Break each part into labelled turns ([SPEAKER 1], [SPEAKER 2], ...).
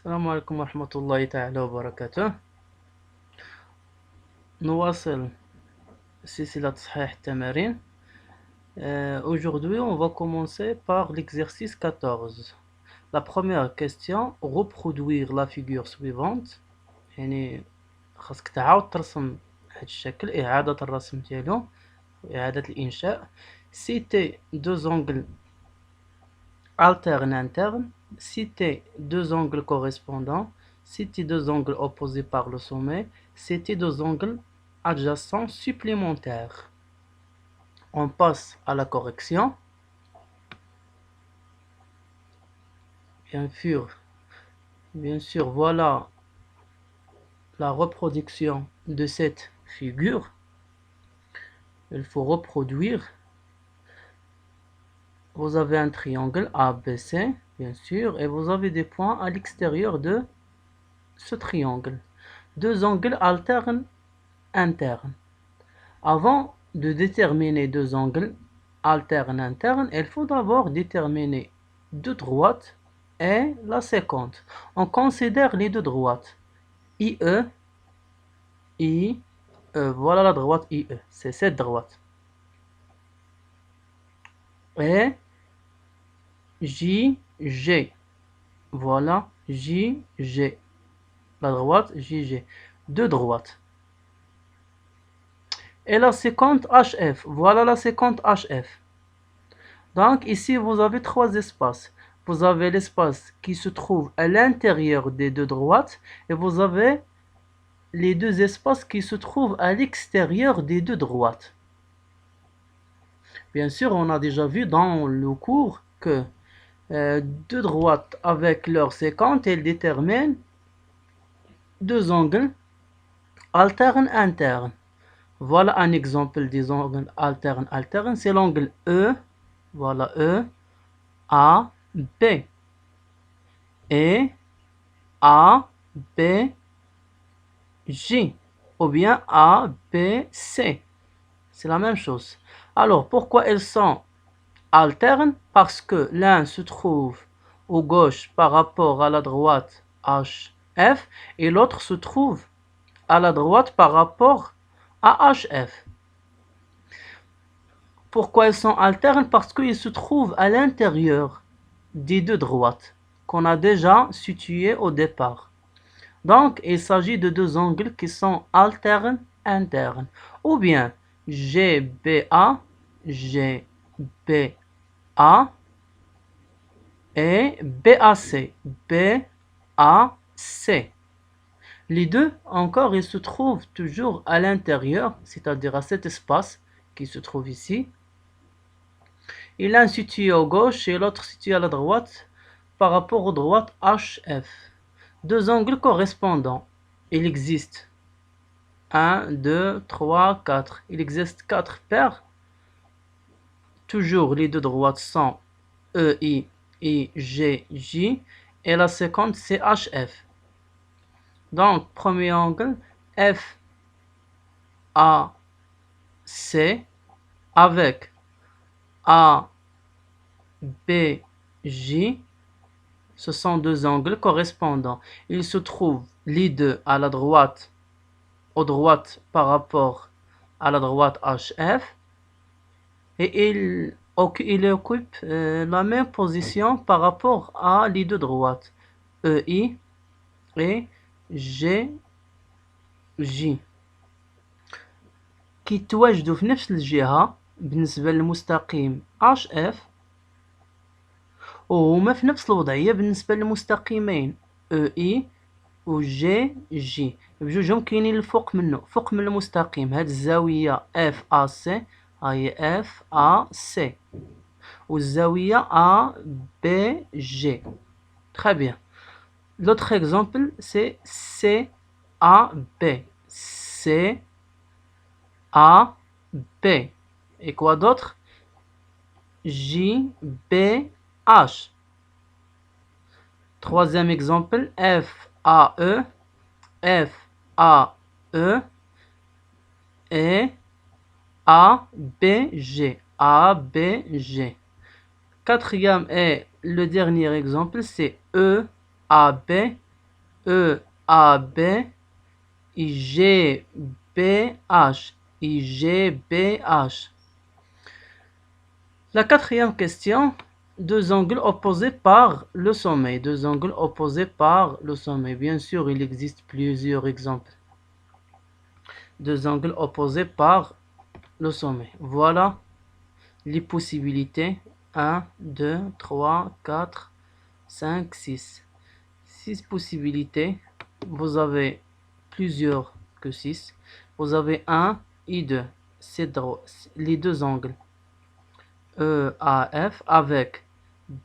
[SPEAKER 1] السلام عليكم ورحمة الله تعالى وبركاته. نواصل سلسلة تصحيح التمارين. Aujourd'hui, on va commencer par l'exercice 14. La première question, reproduire la figure suivante. يعني خاصك تعاود ترسم هاد الشكل، إعادة الرسم ديالو، إعادة الإنشاء. Citer deux angles alternes internes. Citer deux angles correspondants. Citer deux angles opposés par le sommet. Citer deux angles adjacents supplémentaires. On passe à la correction. Bien sûr, voilà la reproduction de cette figure. Il faut reproduire. Vous avez un triangle ABC, bien sûr, et vous avez des points à l'extérieur de ce triangle. Deux angles alternes internes. Avant de déterminer deux angles alternes internes, il faut d'abord déterminer deux droites et la séquente. On considère les deux droites. IE, voilà la droite IE, c'est cette droite. Et JG, voilà JG, la droite JG, deux droites. Et la séquente HF, voilà la séquente HF. Donc ici vous avez trois espaces. Vous avez l'espace qui se trouve à l'intérieur des deux droites et vous avez les deux espaces qui se trouvent à l'extérieur des deux droites. Bien sûr, on a déjà vu dans le cours que deux droites avec leur séquente, elles déterminent deux angles alternes internes. Voilà un exemple des angles alternes alternes, c'est l'angle E, voilà E, A, B. Et A, B, J. Ou bien A, B, C. C'est la même chose. Alors, pourquoi elles sont alternes? Parce que l'un se trouve au gauche par rapport à la droite HF et l'autre se trouve à la droite par rapport à HF. Pourquoi elles sont alternes? Parce qu'ils se trouvent à l'intérieur des deux droites qu'on a déjà situées au départ. Donc, il s'agit de deux angles qui sont alternes internes. Ou bien GBA, GBA et BAC, BAC. Les deux, encore, ils se trouvent toujours à l'intérieur, c'est-à-dire à cet espace qui se trouve ici. Et l'un situé à gauche et l'autre situé à la droite par rapport aux droites HF. Deux angles correspondants. Il existe 1, 2, 3, 4. Il existe 4 paires. Toujours les deux droites sont EI et GJ. Et la seconde c'est HF. Donc, premier angle, FAC avec ABJ. Ce sont deux angles correspondants. Ils se trouvent les deux à la droite, aux droites par rapport à la droite HF. Et ils occupent la même position par rapport à les deux droites EI et GJ. كيتواجدوا في نفس الجهة بالنسبة للمستقيم HF وهما في نفس الوضعية بالنسبة للمستقيمين EI و GJ. بجوجهم كاينين الفوق منه، فوق من المستقيم. هاد الزاوية FAC هي FAC والزاوية ABG. Très bien. L'autre exemple c'est CAB. CAB. Et quoi d'autre? JBH. Troisième exemple, FAE, FAE et ABG, ABG. Quatrième et le dernier exemple, c'est EAB EAB, IGBH, IGBH. La quatrième question, deux angles opposés par le sommet. Deux angles opposés par le sommet. Bien sûr, il existe plusieurs exemples. Deux angles opposés par le sommet. Voilà les possibilités. 1, 2, 3, 4, 5, 6. 6 possibilités. Vous avez plusieurs que 6. Vous avez 1 et 2. C'est les deux angles EAF avec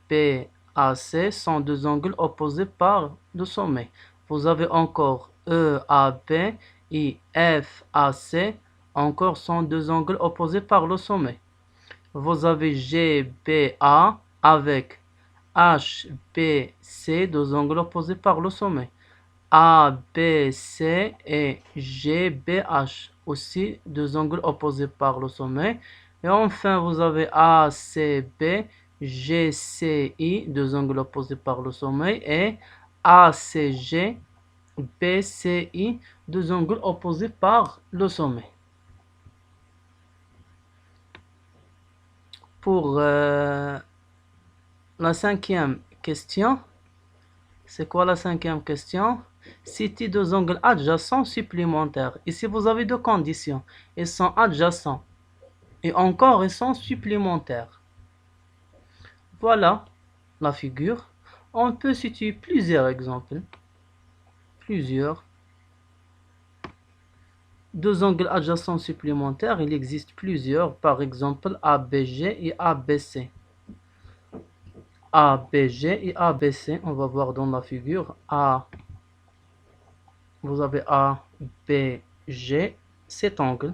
[SPEAKER 1] BAC sont deux angles opposés par le sommet. Vous avez encore EAB et FAC, encore sont deux angles opposés par le sommet. Vous avez GBA avec HBC, deux angles opposés par le sommet. ABC et GBH, aussi deux angles opposés par le sommet. Et enfin, vous avez ACB, GCI, deux angles opposés par le sommet. Et ACG, BCI, deux angles opposés par le sommet. Pour la cinquième question, c'est quoi la cinquième question? Citez deux angles adjacents supplémentaires. Ici, vous avez deux conditions. Ils sont adjacents. Et encore, ils sont supplémentaires. Voilà la figure. On peut citer plusieurs exemples. Plusieurs. Deux angles adjacents supplémentaires, il existe plusieurs. Par exemple, ABG et ABC. ABG et ABC, on va voir dans la figure. Vous avez ABG, cet angle.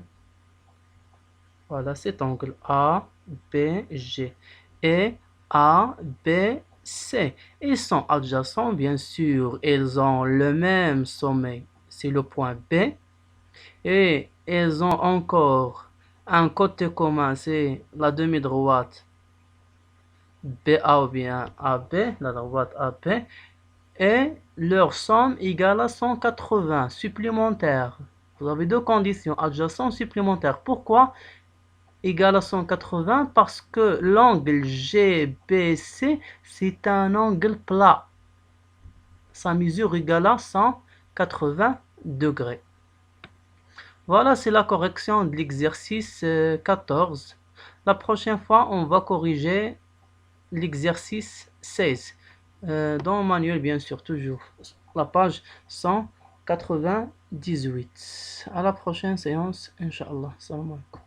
[SPEAKER 1] Voilà cet angle ABG et ABC. Ils sont adjacents, bien sûr. Ils ont le même sommet, c'est le point B. Et ils ont encore un côté commun, c'est la demi-droite BA ou bien AB, la droite AB. Et leur somme égale à 180 supplémentaires. Vous avez deux conditions, adjacents supplémentaires. Pourquoi égale à 180? Parce que l'angle GBC, c'est un angle plat. Sa mesure égale à 180 degrés. Voilà, c'est la correction de l'exercice 14. La prochaine fois, on va corriger l'exercice 16. Dans le manuel, bien sûr, toujours. La page 198. À la prochaine séance, Inch'Allah. Salam alaikum.